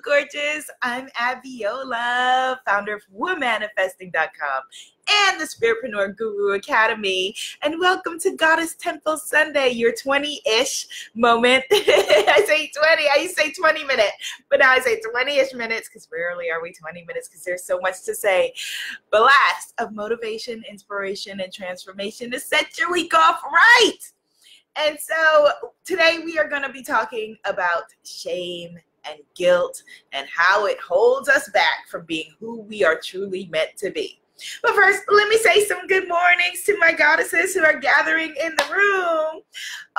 gorgeous. I'm Abiola, founder of womanifesting.com and the Spiritpreneur Guru Academy. And welcome to Goddess Temple Sunday, your 20-ish moment. I say 20, I used to say 20 minutes, but now I say 20-ish minutes because rarely are we 20 minutes because there's so much to say. Blast of motivation, inspiration, and transformation to set your week off right. And so today we are going to be talking about shame and guilt and how it holds us back from being who we are truly meant to be. But first, let me say some good mornings to my goddesses who are gathering in the room.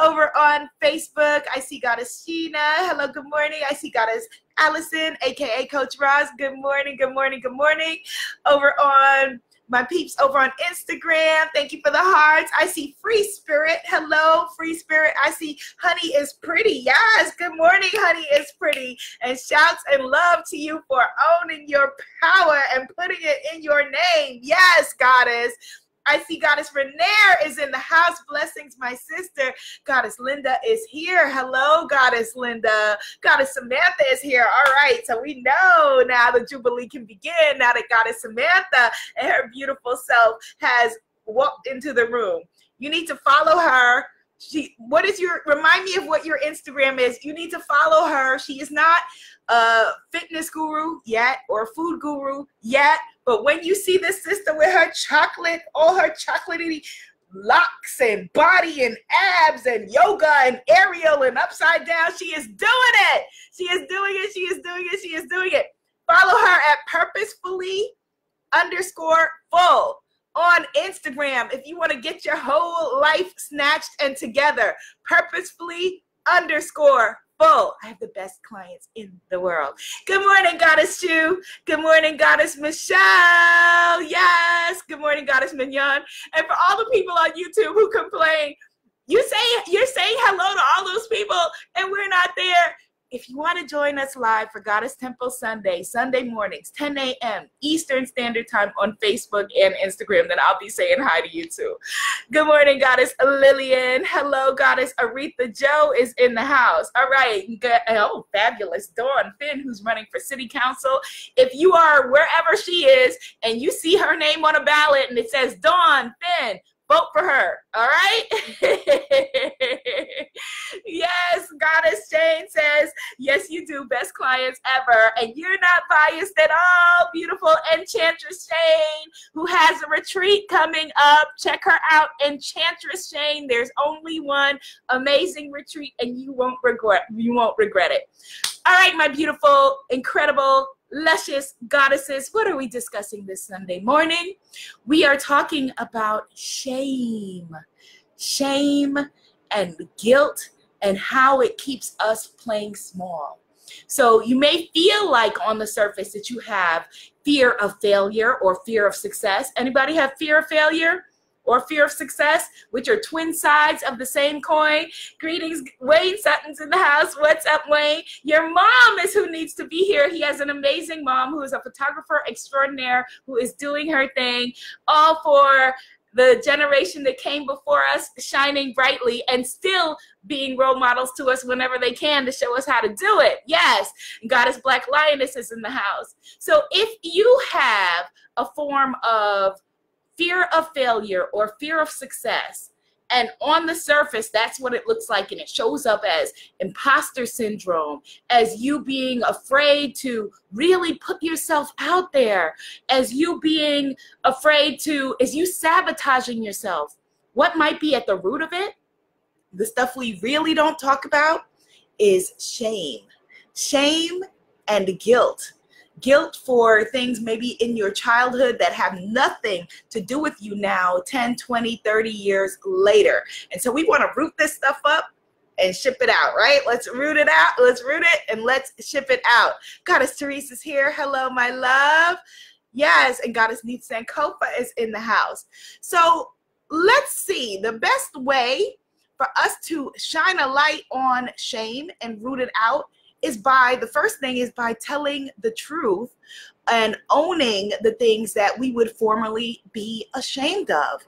Over on Facebook, I see Goddess Sheena. Hello, good morning. I see Goddess Allison, aka Coach Roz. Good morning, good morning, good morning. Over on my peeps over on Instagram, thank you for the hearts. I see Free Spirit. Hello, Free Spirit. I see Honey is Pretty. Yes, good morning, Honey is Pretty. And shouts and love to you for owning your power and putting it in your name. Yes, Goddess. I see Goddess Renair is in the house. Blessings, my sister. Goddess Linda is here. Hello, Goddess Linda. Goddess Samantha is here. All right, so we know now the Jubilee can begin now that Goddess Samantha and her beautiful self has walked into the room. You need to follow her. Remind me of what your Instagram is. You need to follow her. She is not a fitness guru yet or food guru yet, but when you see this sister with her chocolate, all her chocolatey locks and body and abs and yoga and aerial and upside down, she is doing it. She is doing it. She is doing it. She is doing it. Follow her at purposefully_full. On Instagram, if you want to get your whole life snatched and together, purposefully_full. I have the best clients in the world. Good morning, Goddess Chu. Good morning, Goddess Michelle. Yes. Good morning, Goddess Mignon. And for all the people on YouTube who complain, you're saying hello to all those people and we're not there. If you want to join us live for Goddess Temple Sunday mornings, 10 a.m. Eastern Standard Time on Facebook and Instagram, then I'll be saying hi to you too. Good morning, Goddess Lillian. Hello, Goddess Aretha Joe is in the house. All right. Oh, fabulous. Dawn Finn, who's running for City Council. If you are wherever she is and you see her name on a ballot and it says Dawn Finn, vote for her, all right? Yes, Goddess Jane says, yes, you do, best clients ever, and you're not biased at all. Beautiful Enchantress Shane, who has a retreat coming up. Check her out, Enchantress Shane. There's only one amazing retreat, and you won't regret it. All right, my beautiful, incredible, luscious goddesses, what are we discussing this Sunday morning? We are talking about shame and guilt and how it keeps us playing small. So you may feel like on the surface that you have fear of failure or fear of success. Anybody have fear of failure or fear of success, which are twin sides of the same coin? Greetings, Wayne Sutton's in the house. What's up, Wayne? Your mom is who needs to be here. He has an amazing mom who is a photographer extraordinaire who is doing her thing, all for the generation that came before us, shining brightly and still being role models to us whenever they can to show us how to do it. Yes, Goddess Black Lioness is in the house. So if you have a form of fear of failure or fear of success, and on the surface, that's what it looks like, and it shows up as imposter syndrome, as you being afraid to really put yourself out there, as you being afraid to, as you sabotaging yourself. What might be at the root of it, the stuff we really don't talk about, is shame. Shame and guilt. Guilt for things maybe in your childhood that have nothing to do with you now 10, 20, 30 years later. And so we want to root this stuff up and ship it out, right? Let's root it out. Let's root it and let's ship it out. Goddess Teresa's here. Hello, my love. Yes, and Goddess Neat Sankofa is in the house. So let's see. The best way for us to shine a light on shame and root it out is the first thing is by telling the truth and owning the things that we would formerly be ashamed of.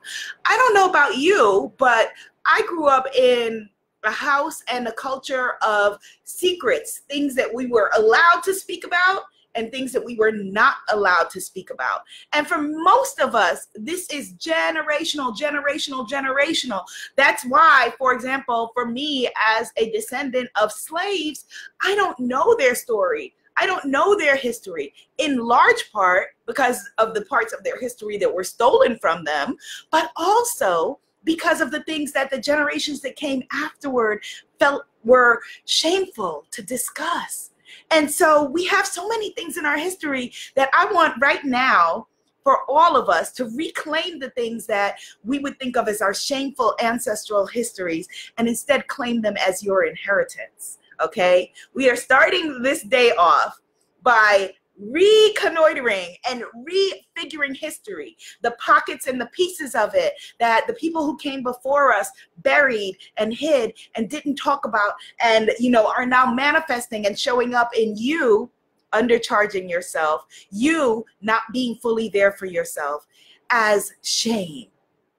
I don't know about you, but I grew up in a house and a culture of secrets, things that we were allowed to speak about and things that we were not allowed to speak about. And for most of us, this is generational, generational, generational. That's why, for example, for me as a descendant of slaves, I don't know their story. I don't know their history, in large part because of the parts of their history that were stolen from them, but also because of the things that the generations that came afterward felt were shameful to discuss. And so we have so many things in our history that I want right now for all of us to reclaim the things that we would think of as our shameful ancestral histories and instead claim them as your inheritance. Okay, we are starting this day off by reconnoitering and refiguring history, the pockets and the pieces of it that the people who came before us buried and hid and didn't talk about, and are now manifesting and showing up in you undercharging yourself, you not being fully there for yourself as shame.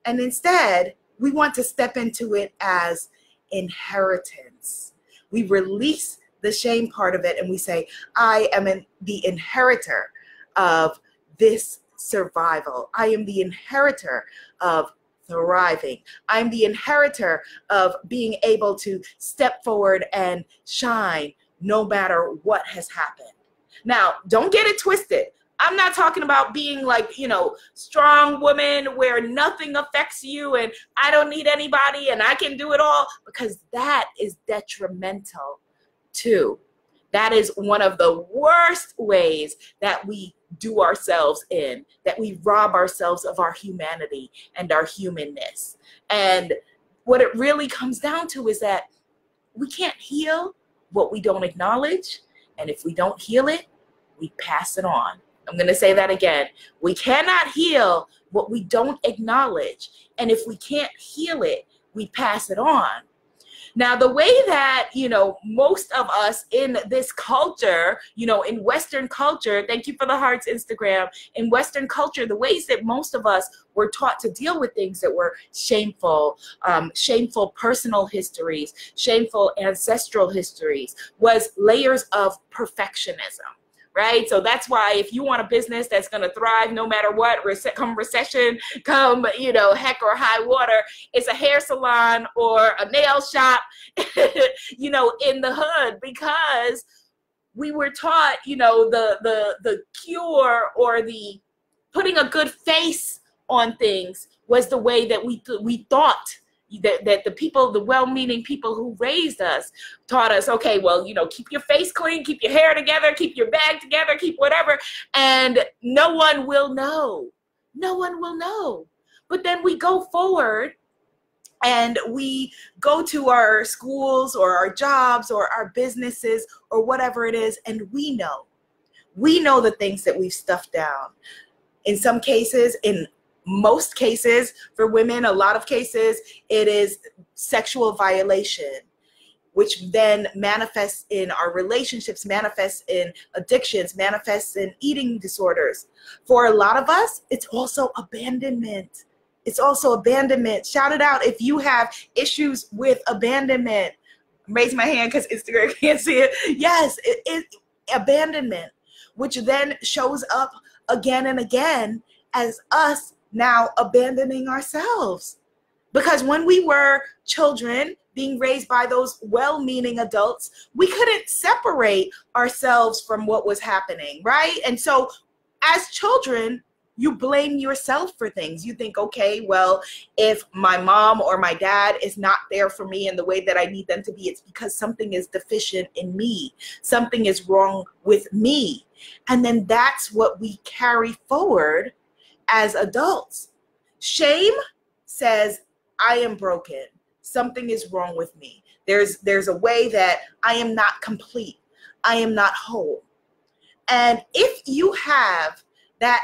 And instead, we want to step into it as inheritance. We release the shame part of it and we say, I am the inheritor of this survival. I am the inheritor of thriving. I'm the inheritor of being able to step forward and shine no matter what has happened. Now, don't get it twisted. I'm not talking about being like, strong woman where nothing affects you and I don't need anybody and I can do it all, because that is detrimental too. That is one of the worst ways that we do ourselves in, that we rob ourselves of our humanity and our humanness. And what it really comes down to is that we can't heal what we don't acknowledge. And if we don't heal it, we pass it on. I'm going to say that again. We cannot heal what we don't acknowledge. And if we can't heal it, we pass it on. Now, the way that, most of us in this culture, in Western culture, thank you for the hearts, Instagram, in Western culture, the ways that most of us were taught to deal with things that were shameful, shameful personal histories, shameful ancestral histories, was layers of perfectionism. Right? So that's why if you want a business that's going to thrive no matter what, come recession, come, heck or high water, it's a hair salon or a nail shop, in the hood, because we were taught, the cure or the putting a good face on things was the way that we thought that the people, the well-meaning people who raised us taught us, okay, well, keep your face clean, keep your hair together, keep your bag together, keep whatever, and no one will know. No one will know. But then we go forward and we go to our schools or our jobs or our businesses or whatever it is, and we know the things that we've stuffed down. In some cases, in most cases for women, a lot of cases, it is sexual violation, which then manifests in our relationships, manifests in addictions, manifests in eating disorders. For a lot of us, it's also abandonment. It's also abandonment. Shout it out if you have issues with abandonment. Raise my hand because Instagram can't see it. Yes, it's abandonment, which then shows up again and again as us now abandoning ourselves. Because when we were children being raised by those well-meaning adults, we couldn't separate ourselves from what was happening, right? And so as children, you blame yourself for things. You think, okay, well, if my mom or my dad is not there for me in the way that I need them to be, it's because something is deficient in me. Something is wrong with me. And then that's what we carry forward as adults. Shame says, I am broken. Something is wrong with me. There's a way that I am not complete. I am not whole. And if you have that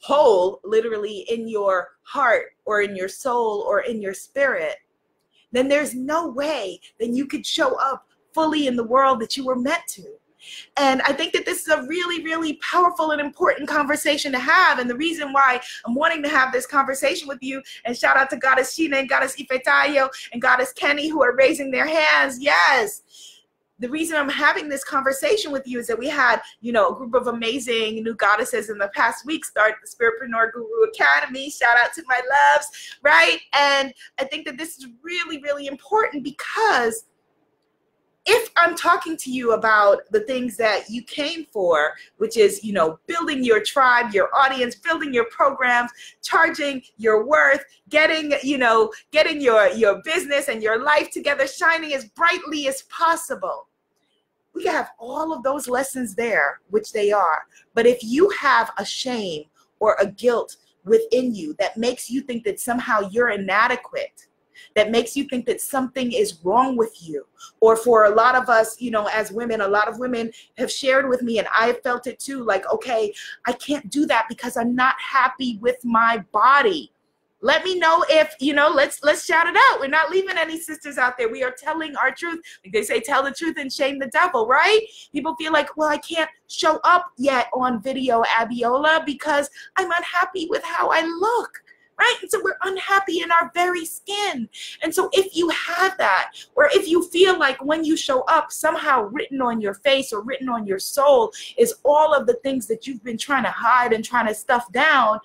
hole literally in your heart or in your soul or in your spirit, then there's no way that you could show up fully in the world that you were meant to. And I think that this is a really, really powerful and important conversation to have. And the reason why I'm wanting to have this conversation with you, and shout out to Goddess Sheena and Goddess Ifetayo and Goddess Kenny who are raising their hands. Yes. The reason I'm having this conversation with you is that we had, you know, a group of amazing new goddesses in the past week start the Spiritpreneur Guru Academy. Shout out to my loves, right? And I think that this is really, really important, because if I'm talking to you about the things that you came for, which is, you know, building your tribe, your audience, building your programs, charging your worth, getting your business and your life together, shining as brightly as possible. We have all of those lessons there, which they are. But if you have a shame or a guilt within you that makes you think that somehow you're inadequate, that makes you think that something is wrong with you, or for a lot of us, you know, as women, a lot of women have shared with me, and I have felt it too, like, okay, I can't do that because I'm not happy with my body. Let me know if, you know, let's shout it out. We're not leaving any sisters out there. We are telling our truth. Like they say, tell the truth and shame the devil, right? People feel like, well, I can't show up yet on video, Abiola, because I'm unhappy with how I look. Right? And so we're unhappy in our very skin. And so if you have that, or if you feel like when you show up, somehow written on your face or written on your soul is all of the things that you've been trying to hide and trying to stuff down,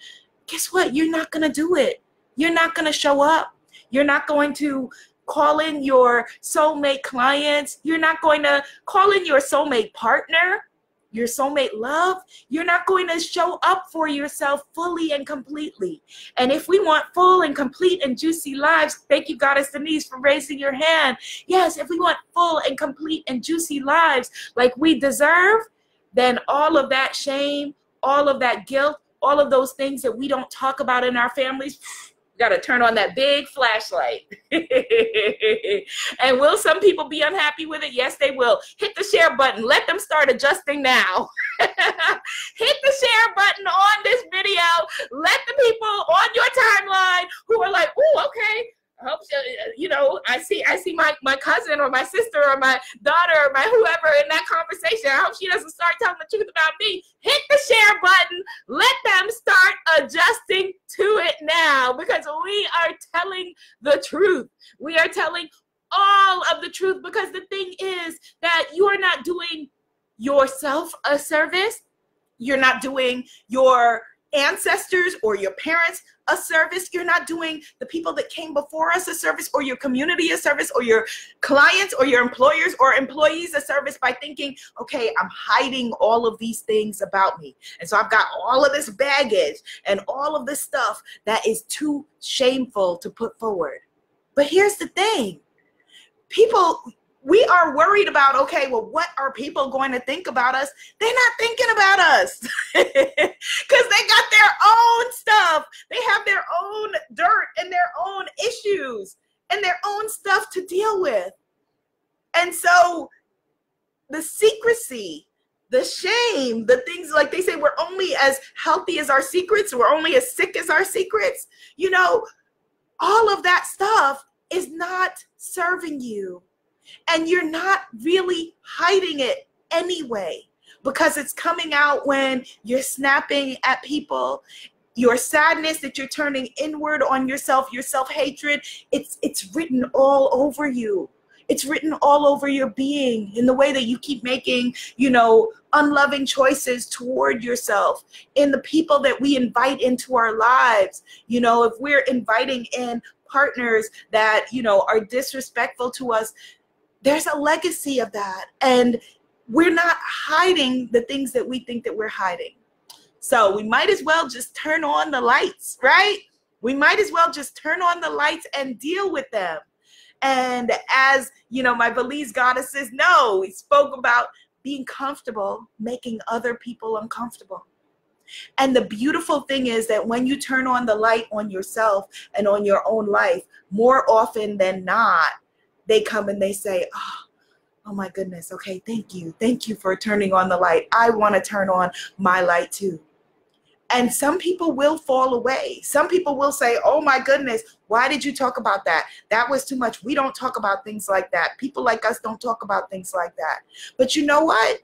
guess what? You're not going to do it. You're not going to show up. You're not going to call in your soulmate clients. You're not going to call in your soulmate partner, your soulmate love. You're not going to show up for yourself fully and completely. And if we want full and complete and juicy lives, thank you, Goddess Denise, for raising your hand. Yes, if we want full and complete and juicy lives like we deserve, then all of that shame, all of that guilt, all of those things that we don't talk about in our families, got to turn on that big flashlight. And will some people be unhappy with it? Yes, they will. Hit the share button. Let them start adjusting now. Hit the share button on this video. Let the people on your timeline who are like, oh, okay, I hope you know, I see my cousin or my sister or my daughter or my whoever in that conversation. I hope she doesn't start telling the truth about me. Hit the share button. Let them start adjusting to it now, because we are telling the truth. We are telling all of the truth, because the thing is that you are not doing yourself a service. You're not doing your ancestors or your parents a service. You're not doing the people that came before us a service, or your community a service, or your clients or your employers or employees a service by thinking, okay, I'm hiding all of these things about me. And so I've got all of this baggage and all of this stuff that is too shameful to put forward. But here's the thing. We are worried about, okay, well, what are people going to think about us? They're not thinking about us because they got their own stuff. They have their own dirt and their own issues and their own stuff to deal with. And so the secrecy, the shame, the things, like they say, we're only as healthy as our secrets. We're only as sick as our secrets. You know, all of that stuff is not serving you. And you're not really hiding it anyway, because it's coming out when you're snapping at people. Your sadness that you're turning inward on yourself, your self-hatred, it's written all over you. It's written all over your being in the way that you keep making, you know, unloving choices toward yourself, in the people that we invite into our lives. You know, if we're inviting in partners that, you know, are disrespectful to us, there's a legacy of that. And we're not hiding the things that we think that we're hiding. So we might as well just turn on the lights, right? We might as well just turn on the lights and deal with them. And as, you know, my Belize goddesses know, we spoke about being comfortable, making other people uncomfortable. And the beautiful thing is that when you turn on the light on yourself and on your own life, more often than not, they come and they say, oh my goodness, okay, thank you. Thank you for turning on the light. I want to turn on my light too. And some people will fall away. Some people will say, oh my goodness, why did you talk about that? That was too much. We don't talk about things like that. People like us don't talk about things like that. But you know what?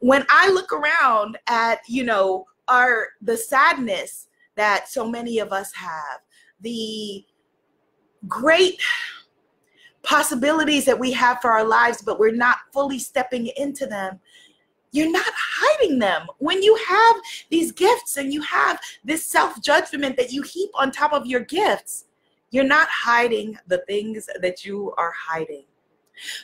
when I look around at, the sadness that so many of us have, the great possibilities that we have for our lives, but we're not fully stepping into them, you're not hiding them. When you have these gifts and you have this self-judgment that you heap on top of your gifts, you're not hiding the things that you are hiding.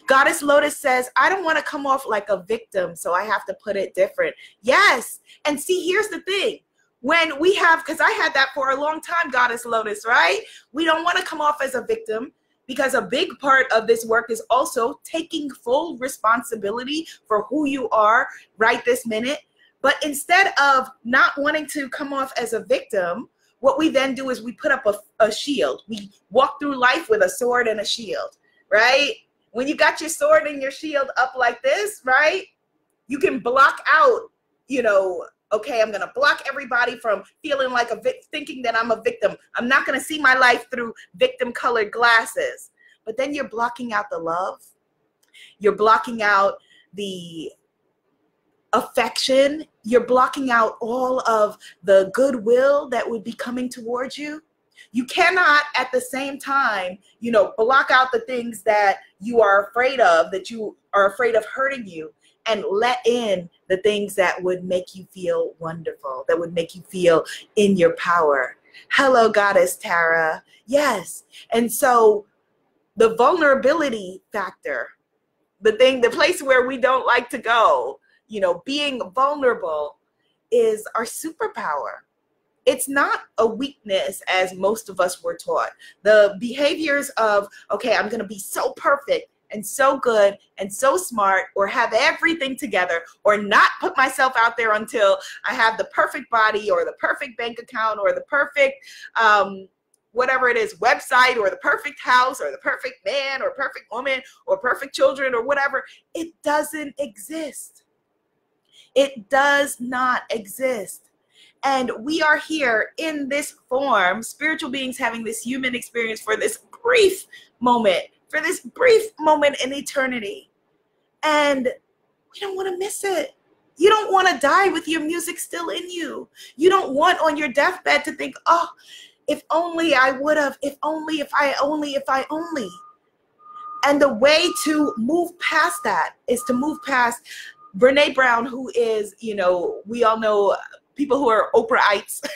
Goddess Lotus says, I don't want to come off like a victim, so I have to put it different. Yes. And see, here's the thing. When we have, because I had that for a long time, Goddess Lotus, right? We don't want to come off as a victim, because a big part of this work is also taking full responsibility for who you are right this minute. But instead of not wanting to come off as a victim, what we then do is we put up a shield. We walk through life with a sword and a shield, right? When you got your sword and your shield up like this, right, you can block out, okay, I'm going to block everybody from feeling like thinking that I'm a victim. I'm not going to see my life through victim-colored glasses. But then you're blocking out the love. You're blocking out the affection. You're blocking out all of the goodwill that would be coming towards you. You cannot at the same time, block out the things that you are afraid of, that you are afraid of hurting you, and let in the things that would make you feel wonderful, that would make you feel in your power. Hello, Goddess Tara. Yes. And so the vulnerability factor, the place where we don't like to go, being vulnerable is our superpower. It's not a weakness as most of us were taught. The behaviors of, okay, I'm going to be so perfect and so good and so smart, or have everything together, or not put myself out there until I have the perfect body or the perfect bank account or the perfect, whatever it is, website, or the perfect house, or the perfect man or perfect woman or perfect children or whatever. It doesn't exist. It does not exist. And we are here in this form, spiritual beings having this human experience for this brief moment, in eternity. And we don't want to miss it. You don't want to die with your music still in you. You don't want on your deathbed to think, oh, if only I would have, if I only. And the way to move past that is to move past Brene Brown, who is, we all know people who are Oprahites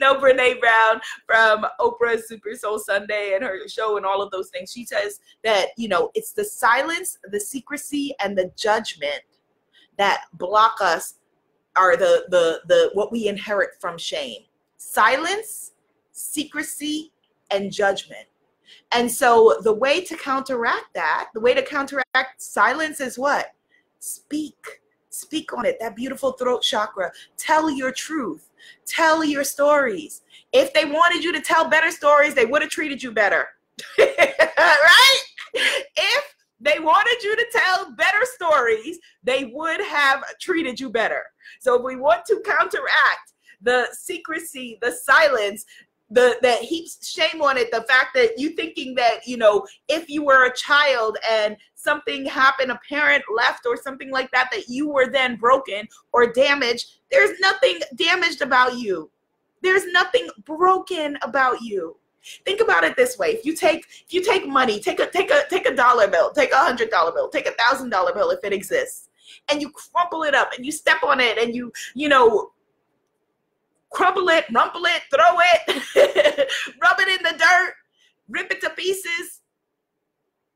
know Brene Brown from Oprah's Super Soul Sunday and her show and all of those things. She says that, it's the silence, the secrecy, and the judgment that block us, are the what we inherit from shame. Silence, secrecy, and judgment. And so the way to counteract that, the way to counteract silence is what? Speak on it, that beautiful throat chakra. Tell your truth. Tell your stories. If they wanted you to tell better stories, they would have treated you better. Right? If they wanted you to tell better stories, they would have treated you better. So if we want to counteract the secrecy, the silence, that heaps shame on it, the fact that you thinking that, if you were a child and something happened, a parent left or something like that, that you were then broken or damaged. There's nothing damaged about you. There's nothing broken about you. Think about it this way. If you take money, take a dollar bill, take $100 bill, take $1,000 bill if it exists, and you crumple it up and you step on it and you crumple it, rumple it, throw it, rub it in the dirt, rip it to pieces.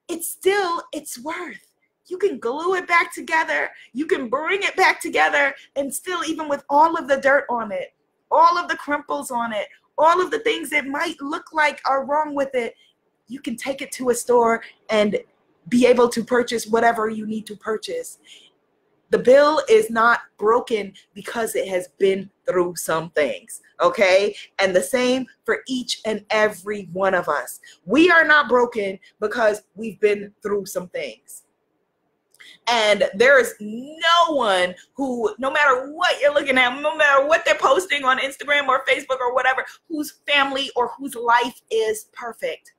It's still its worth. You can glue it back together. You can bring it back together, and still, even with all of the dirt on it, all of the crumples on it, all of the things that might look like are wrong with it, you can take it to a store and be able to purchase whatever you need to purchase. The bill is not broken because it has been through some things, okay? And the same for each and every one of us. We are not broken because we've been through some things. And there is no one who, no matter what you're looking at, no matter what they're posting on Instagram or Facebook or whatever, whose family or whose life is perfect.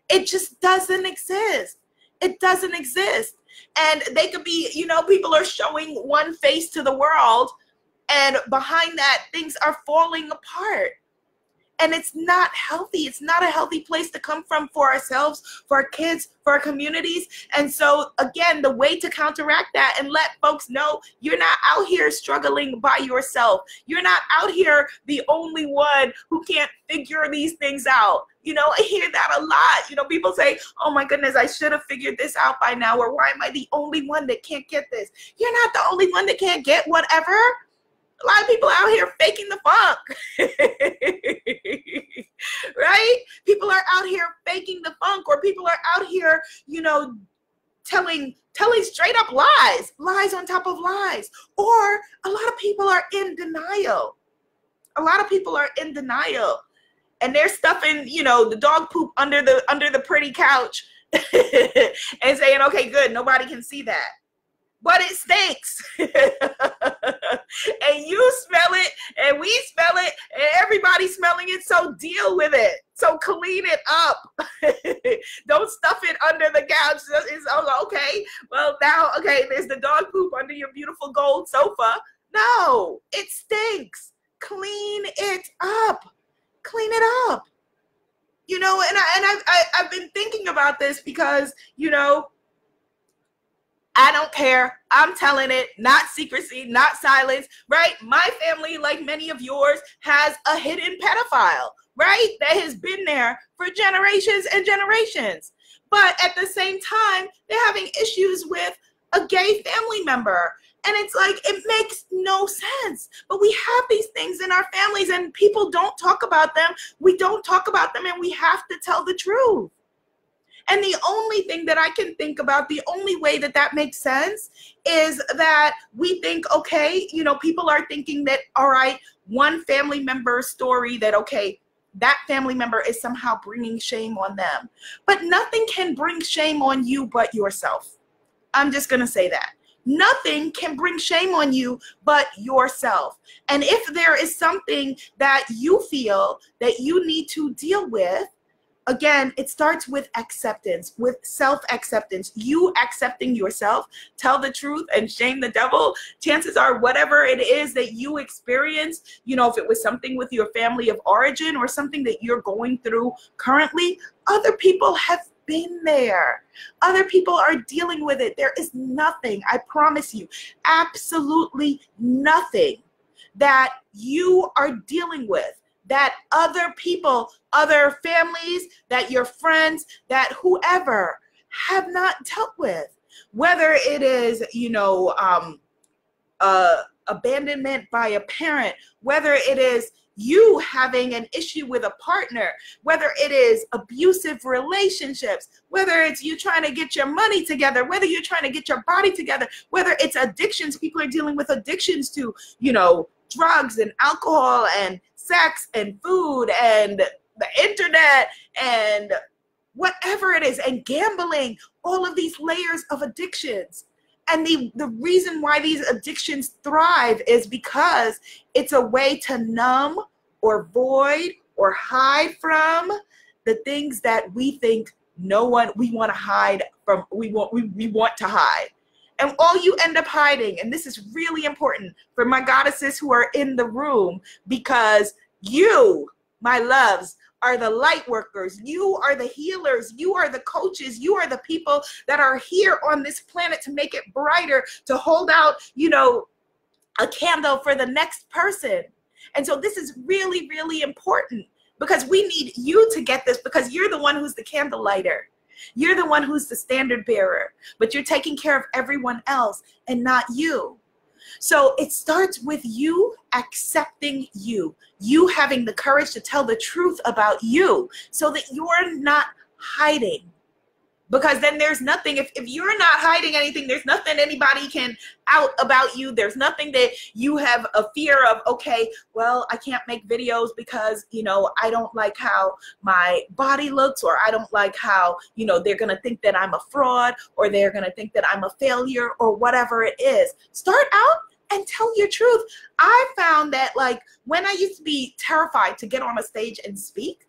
It just doesn't exist. It doesn't exist. And they could be, people are showing one face to the world, and behind that, things are falling apart. And it's not healthy. It's not a healthy place to come from for ourselves, for our kids, for our communities. And so, again, the way to counteract that and let folks know you're not out here struggling by yourself. You're not out here the only one who can't figure these things out. I hear that a lot. People say, oh my goodness, I should have figured this out by now. Or why am I the only one that can't get this? You're not the only one that can't get whatever. A lot of people out here faking the funk, right? People are out here faking the funk, or people are out here, telling straight up lies on top of lies. Or a lot of people are in denial. And they're stuffing, the dog poop under the pretty couch and saying, okay, good, nobody can see that. But it stinks. And you smell it, and we smell it, and everybody's smelling it, so deal with it. So clean it up. Don't stuff it under the couch. It's okay. Well, now, there's the dog poop under your beautiful gold sofa. No, it stinks. Clean it up. Clean it up. And I've been thinking about this because, I don't care. I'm telling it, not secrecy, not silence, right? My family, like many of yours, has a hidden pedophile, right? That has been there for generations and generations. But at the same time, they're having issues with a gay family member. And it's like, it makes no sense. But we have these things in our families, and people don't talk about them. We don't talk about them, and we have to tell the truth. And the only thing that I can think about, the only way that makes sense is that we think, people are thinking that, all right, one family member's story that, that family member is somehow bringing shame on them. But nothing can bring shame on you but yourself. I'm just going to say that. Nothing can bring shame on you but yourself. And if there is something that you feel that you need to deal with, again, it starts with acceptance, with self-acceptance. You accepting yourself, tell the truth, and shame the devil. Chances are whatever it is that you experience, if it was something with your family of origin or something that you're going through currently, other people have been there. Other people are dealing with it. There is nothing, I promise you, absolutely nothing that you are dealing with that other people, other families, that your friends, that whoever have not dealt with. Whether it is, abandonment by a parent, whether it is you having an issue with a partner, whether it is abusive relationships, whether it's you trying to get your money together, whether you're trying to get your body together, whether it's addictions, people are dealing with addictions to, drugs and alcohol and sex and food and the internet and whatever it is, and gambling, all of these layers of addictions. And the reason why these addictions thrive is because it's a way to numb or void or hide from the things that we think we want to hide from, we want to hide. And all you end up hiding, and this is really important for my goddesses who are in the room, because you, my loves, are the light workers. You are the healers. You are the coaches. You are the people that are here on this planet to make it brighter, to hold out, a candle for the next person. And so this is really, really important, because we need you to get this, because you're the one who's the candle lighter. You're the one who's the standard bearer, but you're taking care of everyone else and not you. So it starts with you accepting you having the courage to tell the truth about you so that you're not hiding. Because then there's nothing, if you're not hiding anything, there's nothing anybody can out about you. There's nothing that you have a fear of, okay, well, I can't make videos because, I don't like how my body looks, or I don't like how, they're going to think that I'm a fraud, or they're going to think that I'm a failure, or whatever it is. Start out and tell your truth. I found that, when I used to be terrified to get on a stage and speak,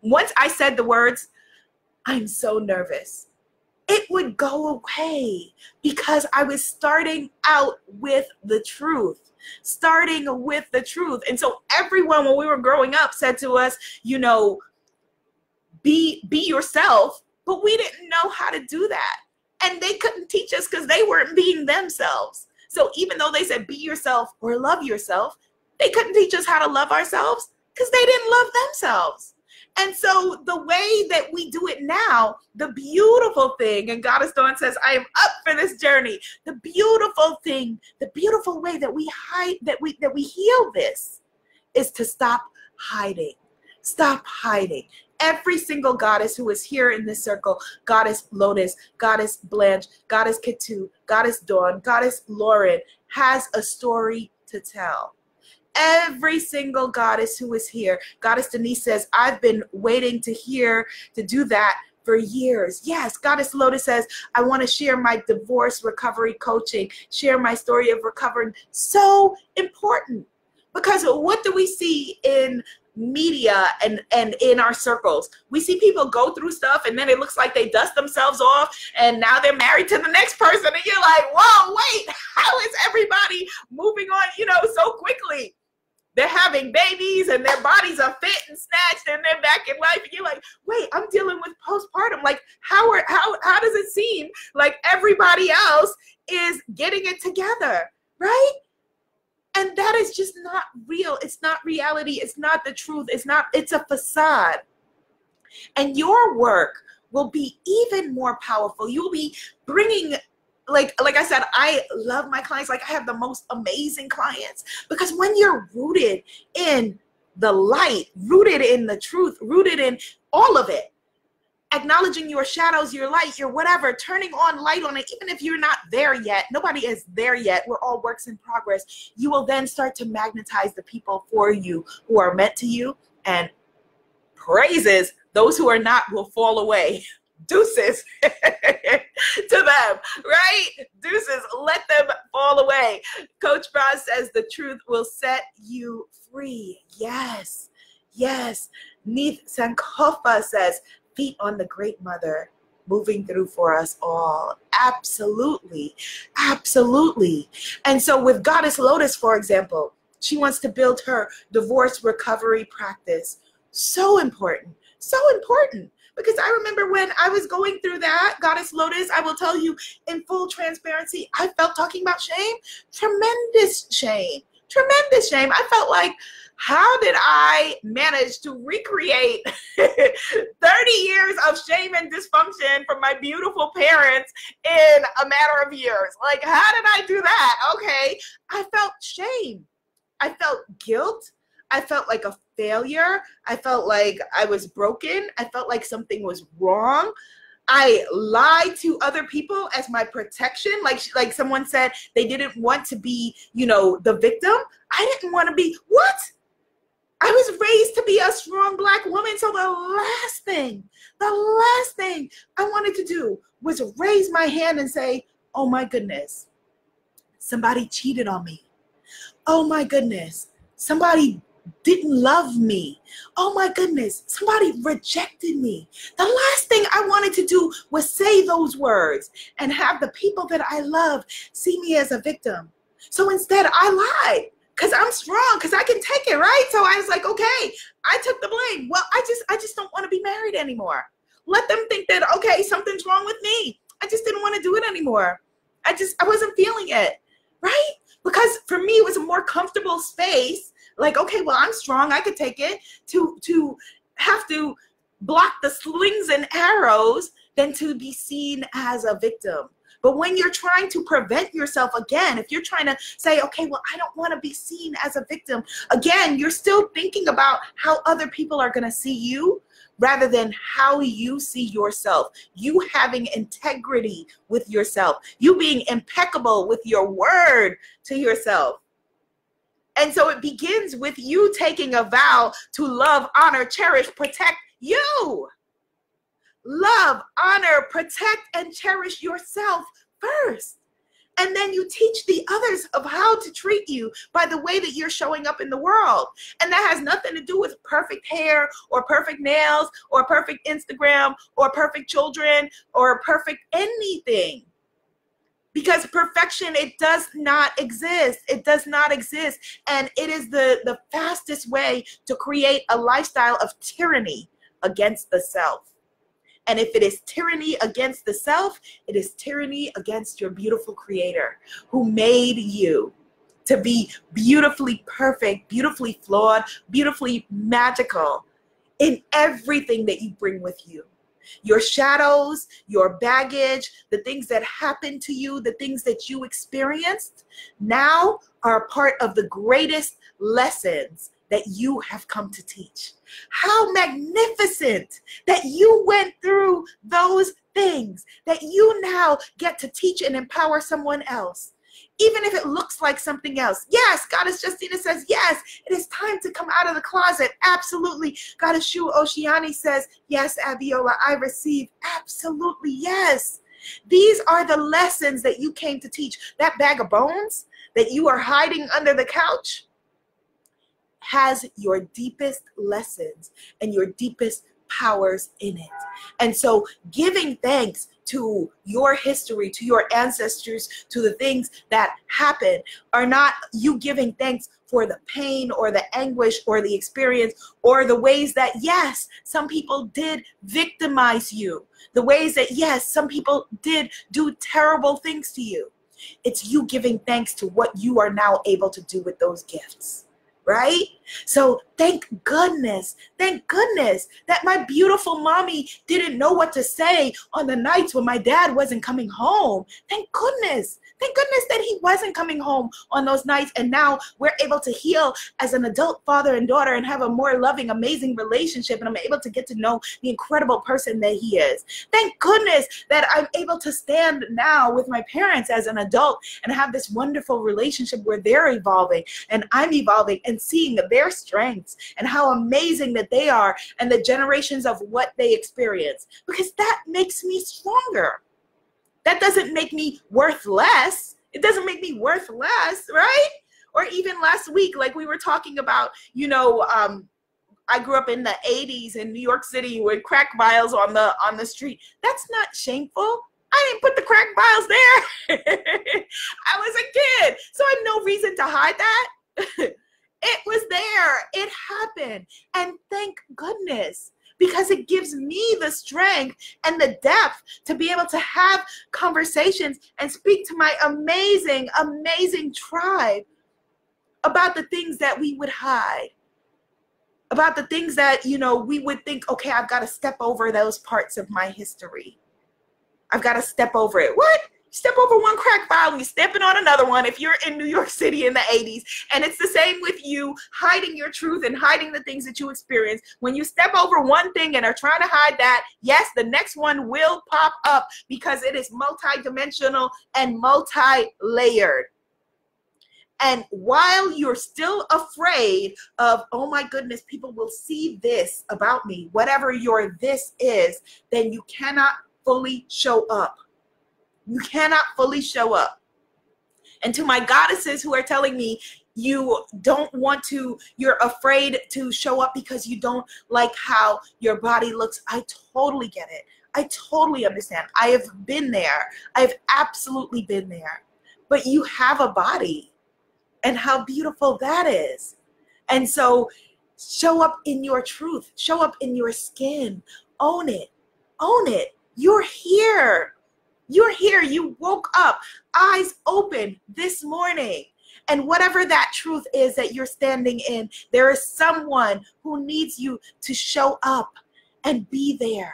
once I said the words, I'm so nervous, it would go away because I was starting out with the truth. Starting with the truth. And so everyone, when we were growing up, said to us, be yourself, but we didn't know how to do that. And they couldn't teach us because they weren't being themselves. So even though they said be yourself or love yourself, they couldn't teach us how to love ourselves because they didn't love themselves. And so the way that we do it now, the beautiful thing, and Goddess Dawn says, I am up for this journey. The beautiful thing, the beautiful way that we heal this is to stop hiding. Stop hiding. Every single goddess who is here in this circle, Goddess Lotus, Goddess Blanche, Goddess Ketu, Goddess Dawn, Goddess Lauren, has a story to tell. Every single goddess who is here, Goddess Denise says, I've been waiting to do that for years. Yes, Goddess Lotus says, I want to share my divorce recovery coaching, share my story of recovering. So important. Because what do we see in media and in our circles? We see people go through stuff and then it looks like they dust themselves off and now they're married to the next person and you're like, whoa, wait, how is everybody moving on, so quickly? They're having babies and their bodies are fit and snatched and they're back in life. And you're like, wait, I'm dealing with postpartum. Like, how does it seem like everybody else is getting it together, right? And that is just not real. It's not reality. It's not the truth. It's a facade. And your work will be even more powerful. You'll be bringing, like I said, I love my clients. Like, I have the most amazing clients because when you're rooted in the light, rooted in the truth, rooted in all of it, acknowledging your shadows, your light, your whatever, turning on light on it, even if you're not there yet, nobody is there yet, we're all works in progress, you will then start to magnetize the people for you who are meant to you, and praises, those who are not will fall away. Deuces to them, right? Deuces, let them fall away. Coach Braz says the truth will set you free. Yes, yes. Neith Sankofa says, feet on the Great Mother, moving through for us all. Absolutely, absolutely. And so with Goddess Lotus, for example, she wants to build her divorce recovery practice. So important, so important. Because I remember when I was going through that, Goddess Lotus, I will tell you in full transparency, I felt, talking about shame, tremendous shame, tremendous shame. I felt like, how did I manage to recreate 30 years of shame and dysfunction from my beautiful parents in a matter of years? Like, how did I do that? Okay, I felt shame. I felt guilt. I felt like a failure. I felt like I was broken. I felt like something was wrong. I lied to other people as my protection. Like someone said, they didn't want to be, the victim. I didn't want to be, what? I was raised to be a strong Black woman. So the last thing I wanted to do was raise my hand and say, oh my goodness, somebody cheated on me. Oh my goodness, somebody didn't love me. Oh my goodness, somebody rejected me. The last thing I wanted to do was say those words and have the people that I love see me as a victim. So instead I lied because I'm strong, because I can take it, right? So I was like, okay, I took the blame. Well, I just don't want to be married anymore. Let them think that, okay, something's wrong with me. I just didn't want to do it anymore. I wasn't feeling it, right? Because for me, it was a more comfortable space. Like, okay, well, I'm strong, I could take it, to have to block the slings and arrows than to be seen as a victim. But when you're trying to prevent yourself, again, if you're trying to say, okay, well, I don't want to be seen as a victim, again, you're still thinking about how other people are going to see you rather than how you see yourself. You having integrity with yourself, you being impeccable with your word to yourself. And so it begins with you taking a vow to love, honor, cherish, protect you. Love, honor, protect, and cherish yourself first. And then you teach the others of how to treat you by the way that you're showing up in the world. And that has nothing to do with perfect hair or perfect nails or perfect Instagram or perfect children or perfect anything. Because perfection, it does not exist. It does not exist. And it is the fastest way to create a lifestyle of tyranny against the self. And if it is tyranny against the self, it is tyranny against your beautiful creator who made you to be beautifully perfect, beautifully flawed, beautifully magical in everything that you bring with you. Your shadows, your baggage, the things that happened to you, the things that you experienced now are part of the greatest lessons that you have come to teach. How magnificent that you went through those things, that you now get to teach and empower someone else. Even if it looks like something else. Yes, Goddess Justina says, yes, it is time to come out of the closet. Absolutely. Goddess Shu Oceani says, yes, Abiola, I receive. Absolutely, yes. These are the lessons that you came to teach. That bag of bones that you are hiding under the couch has your deepest lessons and your deepest powers in it. And so giving thanks to your history, to your ancestors, to the things that happened are not you giving thanks for the pain or the anguish or the experience or the ways that, yes, some people did victimize you, the ways that, yes, some people did do terrible things to you. It's you giving thanks to what you are now able to do with those gifts. Right? So thank goodness that my beautiful mommy didn't know what to say on the nights when my dad wasn't coming home. Thank goodness that he wasn't coming home on those nights. And now we're able to heal as an adult father and daughter and have a more loving, amazing relationship. And I'm able to get to know the incredible person that he is. Thank goodness that I'm able to stand now with my parents as an adult and have this wonderful relationship where they're evolving and I'm evolving and seeing their strengths and how amazing that they are and the generations of what they experience, because that makes me stronger. That doesn't make me worth less. It doesn't make me worth less, right? Or even last week, like we were talking about, I grew up in the 80s in New York City with crack vials on the street. That's not shameful. I didn't put the crack vials there. I was a kid, so I have no reason to hide that. It was there. It happened. And thank goodness, because it gives me the strength and the depth to be able to have conversations and speak to my amazing, amazing tribe about the things that we would hide, about the things that, we would think, okay, I've got to step over those parts of my history. I've got to step over it. What? Step over one crack vial and you're stepping on another one if you're in New York City in the 80s. And it's the same with you hiding your truth and hiding the things that you experience. When you step over one thing and are trying to hide that, yes, the next one will pop up because it is multidimensional and multi-layered. And while you're still afraid of, oh my goodness, people will see this about me, whatever your this is, then you cannot fully show up. You cannot fully show up. And to my goddesses who are telling me you don't want to, you're afraid to show up because you don't like how your body looks, I totally get it. I totally understand. I have been there. I've absolutely been there. But you have a body, and how beautiful that is. And so show up in your truth. Show up in your skin. Own it. Own it. You're here. You're here. You woke up, eyes open this morning. And whatever that truth is that you're standing in, there is someone who needs you to show up and be there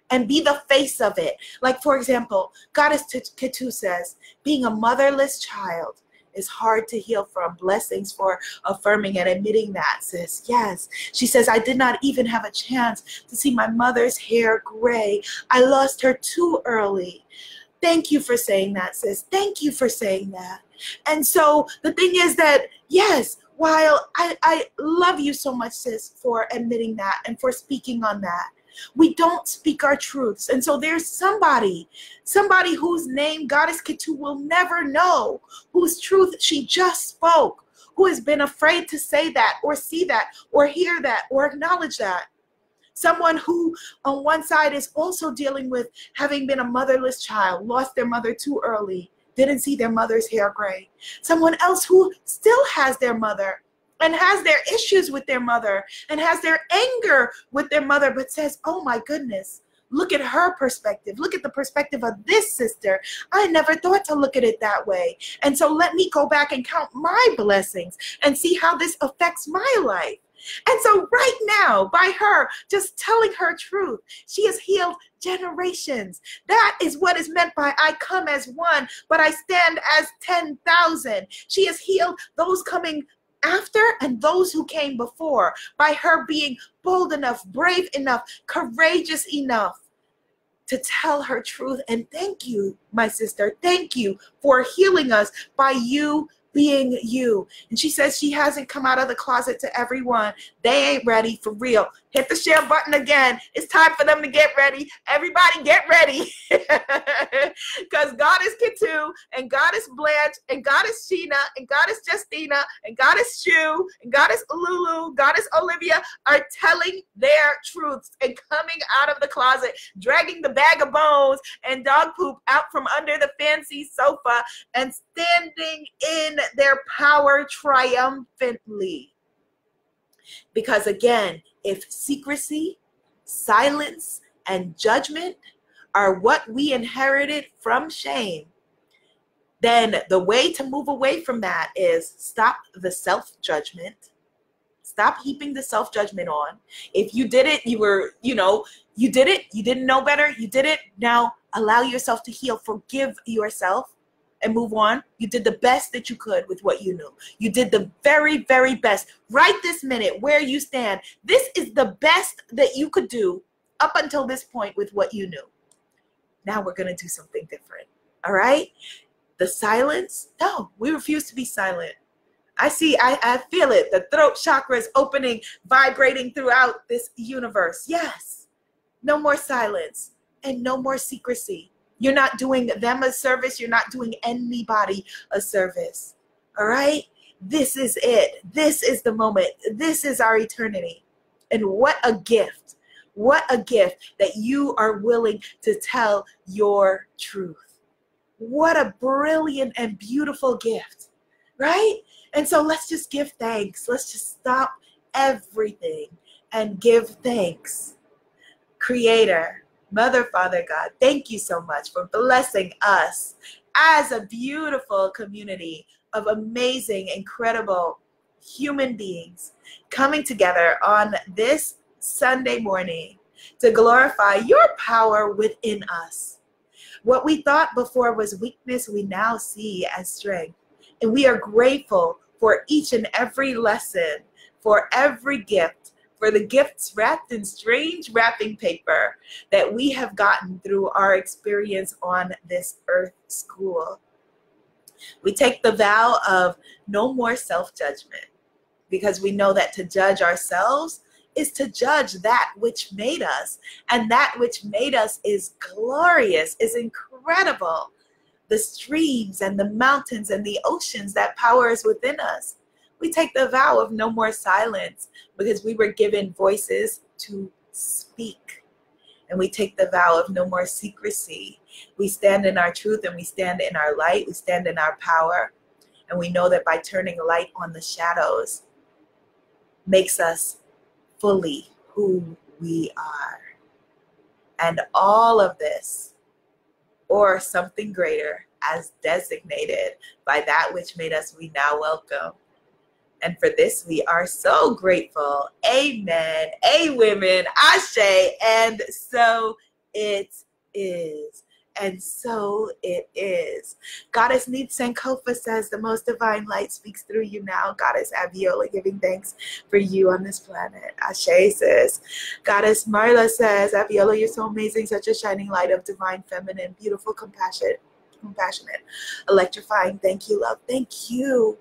and be the face of it. Like, for example, Goddess Ketu says, being a motherless child is hard to heal from. Blessings for affirming and admitting that, sis. Yes. She says, I did not even have a chance to see my mother's hair gray. I lost her too early. Thank you for saying that, sis. Thank you for saying that. And so the thing is that, yes, while I love you so much, sis, for admitting that and for speaking on that, We don't speak our truths. And so there's somebody whose name Goddess Kitu will never know, whose truth she just spoke, who has been afraid to say that or see that or hear that or acknowledge that. Someone who on one side is also dealing with having been a motherless child, lost their mother too early, didn't see their mother's hair gray. Someone else who still has their mother and has their issues with their mother and has their anger with their mother, but says, oh my goodness, look at her perspective. Look at the perspective of this sister. I never thought to look at it that way. And so let me go back and count my blessings and see how this affects my life. And so right now, by her just telling her truth, she has healed generations. That is what is meant by I come as one, but I stand as 10,000. She has healed those coming after and those who came before by her being bold enough, brave enough, courageous enough to tell her truth. And thank you, my sister. Thank you for healing us by you being you. And she says she hasn't come out of the closet to everyone. They ain't ready for real. Hit the share button again. It's time for them to get ready. Everybody get ready. Because Goddess Kitu and Goddess Blanche and Goddess Sheena and Goddess Justina and Goddess Shu and Goddess Lulu, Goddess Olivia are telling their truths and coming out of the closet, dragging the bag of bones and dog poop out from under the fancy sofa and standing in their power triumphantly. Because again, if secrecy, silence, and judgment are what we inherited from shame, then the way to move away from that is stop the self-judgment. Stop heaping the self-judgment on. If you did it, you were, you did it. You didn't know better. You did it. Now allow yourself to heal. Forgive yourself and move on. You did the best that you could with what you knew. You did the very, very best. Right this minute, where you stand, this is the best that you could do up until this point with what you knew. Now we're going to do something different. All right? The silence? No, we refuse to be silent. I feel it. The throat chakra is opening, vibrating throughout this universe. Yes. No more silence and no more secrecy. You're not doing them a service. You're not doing anybody a service. All right? This is it. This is the moment. This is our eternity. And what a gift. What a gift that you are willing to tell your truth. What a brilliant and beautiful gift. Right? And so let's just give thanks. Let's just stop everything and give thanks. Creator, Mother, Father, God, thank you so much for blessing us as a beautiful community of amazing, incredible human beings coming together on this Sunday morning to glorify your power within us. What we thought before was weakness, we now see as strength. And we are grateful for each and every lesson, for every gift, for the gifts wrapped in strange wrapping paper that we have gotten through our experience on this earth school. We take the vow of no more self-judgment, because we know that to judge ourselves is to judge that which made us. And that which made us is glorious, is incredible. The streams and the mountains and the oceans, that power is within us. We take the vow of no more silence because we were given voices to speak. And we take the vow of no more secrecy. We stand in our truth and we stand in our light. We stand in our power. And we know that by turning light on the shadows makes us fully who we are. And all of this, or something greater, as designated by that which made us, we now welcome. And for this, we are so grateful. Amen. Women, Ashe. And so it is. And so it is. Goddess Neat Sankofa says, the most divine light speaks through you now. Goddess Abiola, giving thanks for you on this planet. Ashe says. Goddess Marla says, Abiola, you're so amazing. Such a shining light of divine feminine, beautiful, compassionate, electrifying. Thank you, love. Thank you.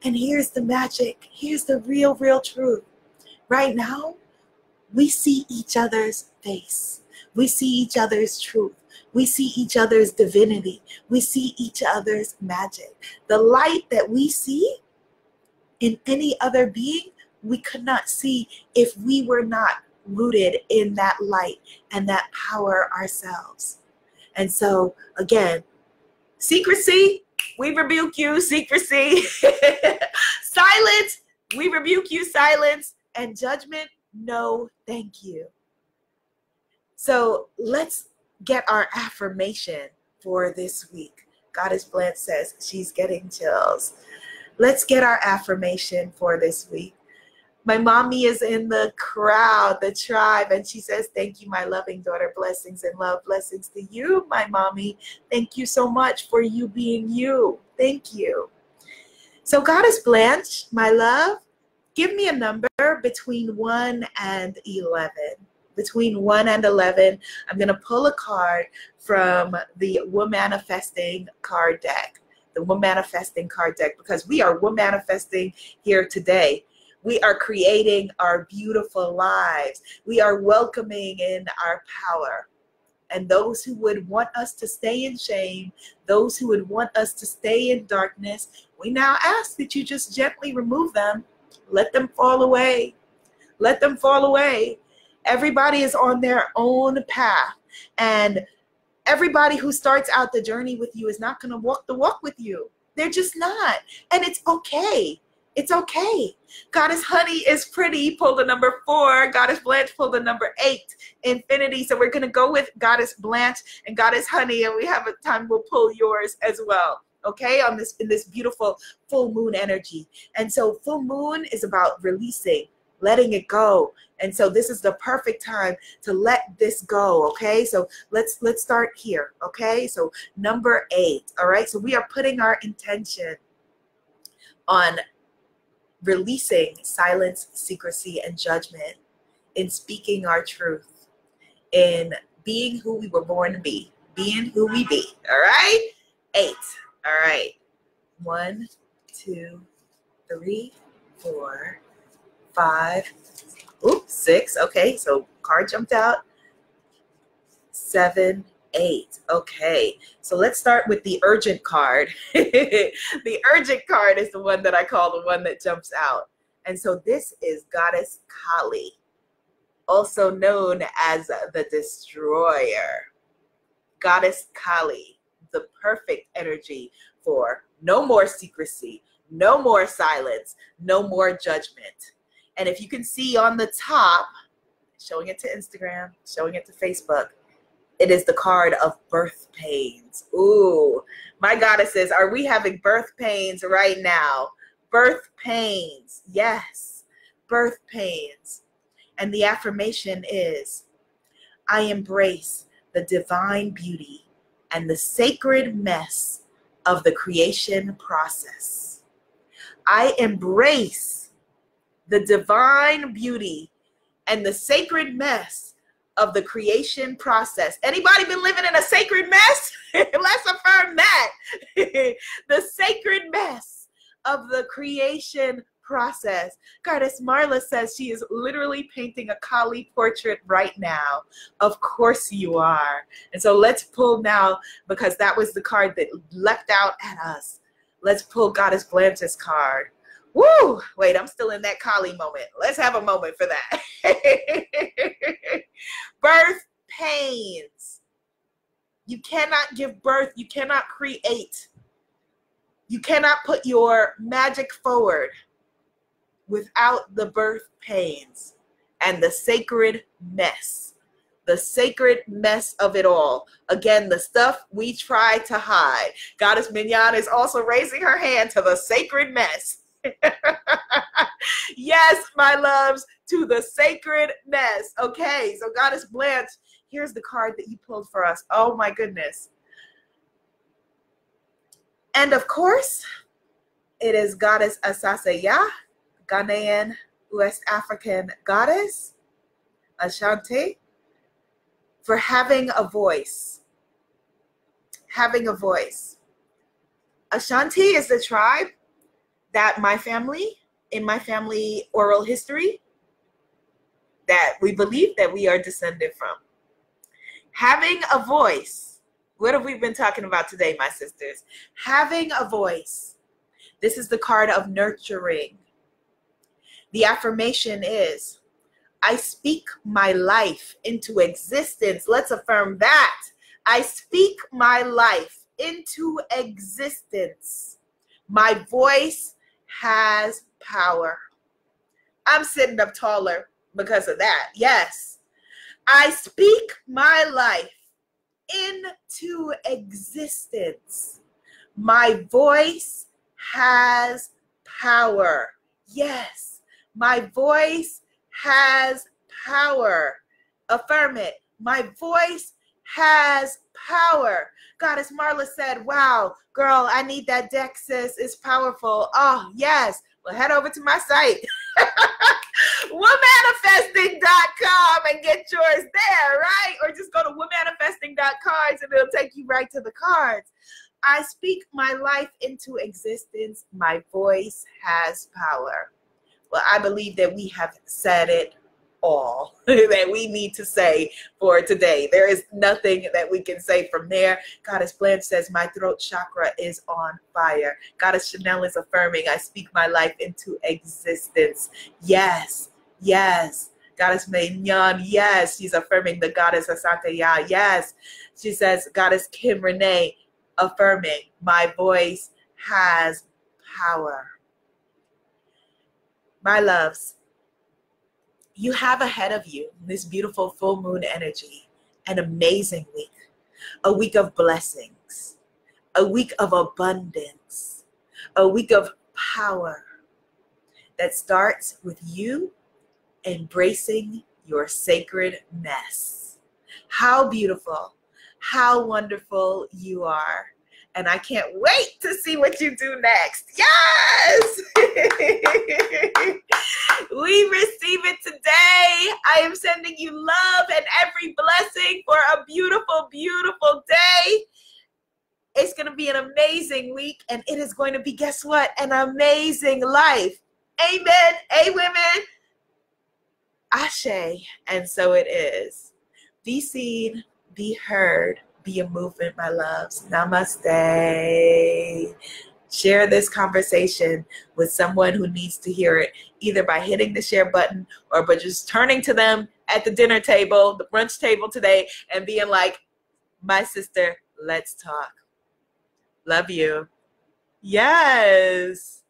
And here's the magic. Here's the real truth. Right now, we see each other's face. We see each other's truth. We see each other's divinity. We see each other's magic. The light that we see in any other being, we could not see if we were not rooted in that light and that power ourselves. And so, again, secrecy, we rebuke you, secrecy. Silence, we rebuke you, silence. And judgment, no, thank you. So let's get our affirmation for this week. Goddess Blanche says she's getting chills. Let's get our affirmation for this week. My mommy is in the crowd, the tribe, and she says, thank you, my loving daughter. Blessings and love. Blessings to you, my mommy. Thank you so much for you being you. Thank you. So Goddess Blanche, my love, give me a number between 1 and 11. Between 1 and 11, I'm going to pull a card from the Womanifesting card deck. The Womanifesting card deck, because we are Womanifesting here today. We are creating our beautiful lives. We are welcoming in our power. And those who would want us to stay in shame, those who would want us to stay in darkness, we now ask that you just gently remove them. Let them fall away. Let them fall away. Everybody is on their own path. And everybody who starts out the journey with you is not going to walk the walk with you. They're just not. And it's okay. It's okay. Goddess Honey is pretty, pulled the number 4. Goddess Blanche pulled the number 8, Infinity. So we're going to go with Goddess Blanche and Goddess Honey, and we have a time we'll pull yours as well. Okay, in this beautiful full moon energy. And so full moon is about releasing, letting it go. And so this is the perfect time to let this go. Okay, so let's start here. Okay, so number 8. All right, so we are putting our intention on releasing silence, secrecy, and judgment, in speaking our truth, in being who we were born to be, being who we be. All right, 8. All right, 1, 2, 3, 4, 5, 6. Okay, so card jumped out. 7, 8. Okay, so let's start with the urgent card. The urgent card is the one that I call the one that jumps out. And so this is Goddess Kali, also known as the Destroyer. Goddess Kali, the perfect energy for no more secrecy, no more silence, no more judgment. And if you can see on the top, showing it to Instagram, showing it to Facebook, it is the card of birth pains. Ooh, my goddesses, are we having birth pains right now? Birth pains, yes, birth pains. And the affirmation is, I embrace the divine beauty and the sacred mess of the creation process. I embrace the divine beauty and the sacred mess of the creation process. Anybody been living in a sacred mess? Let's affirm that. The sacred mess of the creation process. Goddess Marla says she is literally painting a Kali portrait right now. Of course you are. And so let's pull now, because that was the card that leapt out at us. Let's pull Goddess Blanche's card. Woo! Wait, I'm still in that Kali moment. Let's have a moment for that. Birth pains. You cannot give birth. You cannot create. You cannot put your magic forward without the birth pains and the sacred mess. The sacred mess of it all. Again, the stuff we try to hide. Goddess Mignon is also raising her hand to the sacred mess. Yes, my loves, to the sacred mess. Okay, so Goddess Blanche, here's the card that you pulled for us. Oh my goodness. And of course, it is Goddess Asaseya, Ghanaian West African goddess, Ashanti, for having a voice. Having a voice. Ashanti is the tribe that in my family oral history, that we believe that we are descended from. Having a voice. What have we been talking about today, my sisters? Having a voice. This is the card of nurturing. The affirmation is, I speak my life into existence. Let's affirm that. I speak my life into existence. My voice has power. I'm sitting up taller because of that. Yes. I speak my life into existence. My voice has power. Yes. My voice has power. Affirm it. My voice has power. Goddess Marla said, wow, girl, I need that deck, sis. It's powerful. Oh, yes. Well, head over to my site, womanifesting.com, and get yours there, right? Or just go to womanifesting.cards and it'll take you right to the cards. I speak my life into existence. My voice has power. Well, I believe that we have said it all that we need to say for today. There is nothing that we can say from there. Goddess Blanche says, my throat chakra is on fire. Goddess Chanel is affirming, I speak my life into existence. Yes, yes. Goddess Maignan, yes, she's affirming the Goddess Asante Ya. Yes, she says, Goddess Kim Renee, affirming, my voice has power. My loves, you have ahead of you this beautiful full moon energy, an amazing week, a week of blessings, a week of abundance, a week of power that starts with you embracing your sacred mess. How beautiful, how wonderful you are. And I can't wait to see what you do next. Yes! We receive it today. I am sending you love and every blessing for a beautiful, beautiful day. It's going to be an amazing week, and it is going to be, guess what? An amazing life. Amen. Hey, women. Ashe. And so it is. Be seen, be heard. Be a movement, my loves. Namaste. Share this conversation with someone who needs to hear it, either by hitting the share button or by just turning to them at the dinner table, the brunch table today, and being like, my sister, let's talk. Love you. Yes.